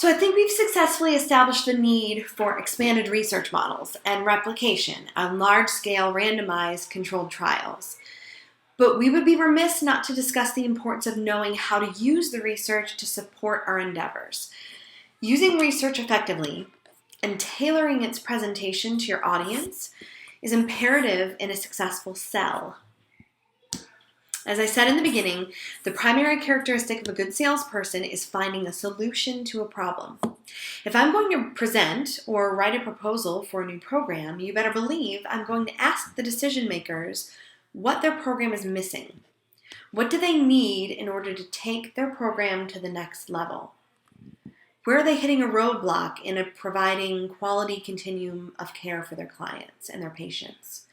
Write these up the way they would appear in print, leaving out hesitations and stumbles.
So I think we've successfully established the need for expanded research models and replication on large-scale randomized controlled trials. But we would be remiss not to discuss the importance of knowing how to use the research to support our endeavors. Using research effectively and tailoring its presentation to your audience is imperative in a successful sell. As I said in the beginning, the primary characteristic of a good salesperson is finding a solution to a problem. If I'm going to present or write a proposal for a new program, you better believe I'm going to ask the decision makers what their program is missing. What do they need in order to take their program to the next level? Where are they hitting a roadblock in providing quality continuum of care for their clients and their patients?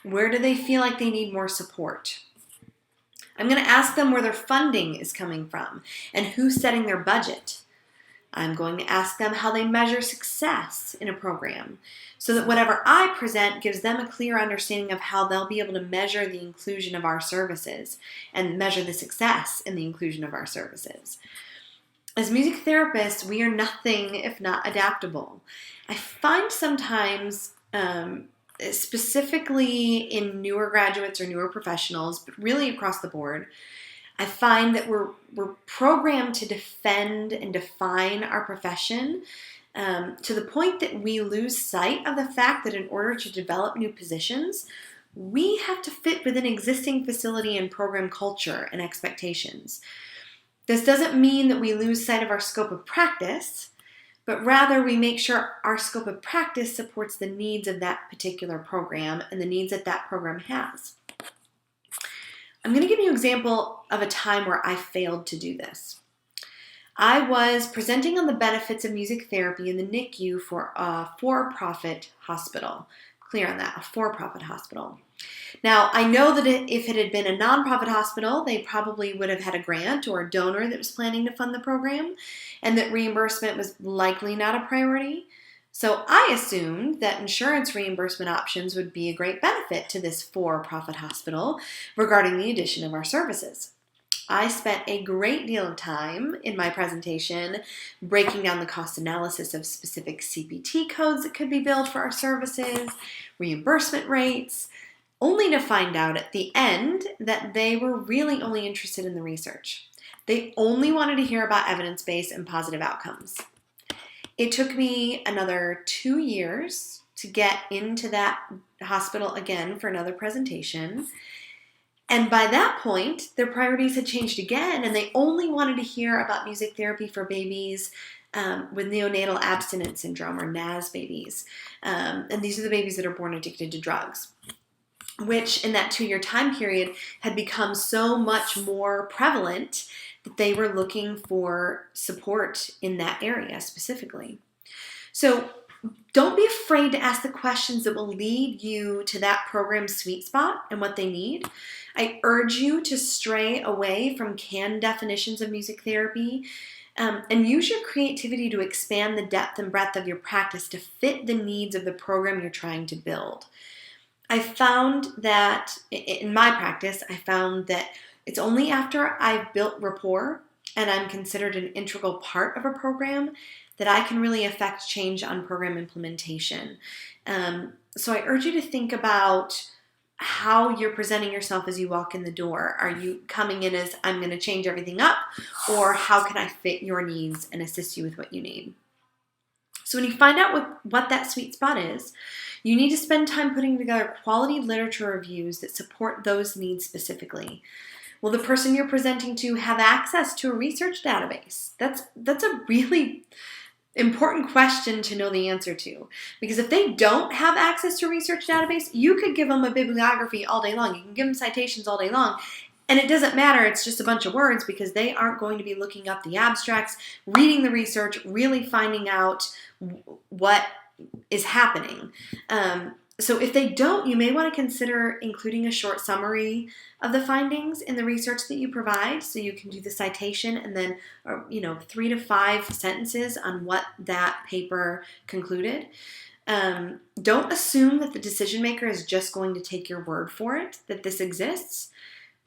Where do they feel like they need more support? I'm going to ask them where their funding is coming from and who's setting their budget. I'm going to ask them how they measure success in a program so that whatever I present gives them a clear understanding of how they'll be able to measure the inclusion of our services and measure the success in the inclusion of our services. As music therapists, we are nothing if not adaptable. I find sometimes, specifically in newer graduates or newer professionals, but really across the board, I find that we're programmed to defend and define our profession to the point that we lose sight of the fact that in order to develop new positions, we have to fit within existing facility and program culture and expectations. This doesn't mean that we lose sight of our scope of practice, but rather we make sure our scope of practice supports the needs of that particular program and the needs that that program has. I'm going to give you an example of a time where I failed to do this. I was presenting on the benefits of music therapy in the NICU for a for-profit hospital. Clear on that, a for-profit hospital. Now, I know that if it had been a nonprofit hospital, they probably would have had a grant or a donor that was planning to fund the program, and that reimbursement was likely not a priority. So I assumed that insurance reimbursement options would be a great benefit to this for-profit hospital regarding the addition of our services. I spent a great deal of time in my presentation breaking down the cost analysis of specific CPT codes that could be billed for our services, reimbursement rates, only to find out at the end that they were really only interested in the research. They only wanted to hear about evidence-based and positive outcomes. It took me another 2 years to get into that hospital again for another presentation. And by that point, their priorities had changed again, and they only wanted to hear about music therapy for babies with neonatal abstinence syndrome, or NAS babies. And these are the babies that are born addicted to drugs, which in that 2-year time period had become so much more prevalent that they were looking for support in that area specifically. So don't be afraid to ask the questions that will lead you to that program's sweet spot and what they need. I urge you to stray away from canned definitions of music therapy and use your creativity to expand the depth and breadth of your practice to fit the needs of the program you're trying to build. I found that in my practice, it's only after I've built rapport and I'm considered an integral part of a program that I can really affect change on program implementation. So I urge you to think about how you're presenting yourself as you walk in the door. Are you coming in as, I'm going to change everything up, or how can I fit your needs and assist you with what you need? So when you find out what that sweet spot is, you need to spend time putting together quality literature reviews that support those needs specifically. Will the person you're presenting to have access to a research database? That's a really important question to know the answer to. Because if they don't have access to a research database, you could give them a bibliography all day long. You can give them citations all day long. And it doesn't matter, it's just a bunch of words, because they aren't going to be looking up the abstracts, reading the research, really finding out what is happening. So if they don't, you may want to consider including a short summary of the findings in the research that you provide, so you can do the citation and then 3 to 5 sentences on what that paper concluded. Don't assume that the decision maker is just going to take your word for it, that this exists.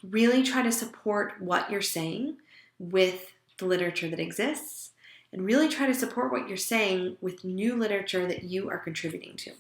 Really try to support what you're saying with the literature that exists, and really try to support what you're saying with new literature that you are contributing to.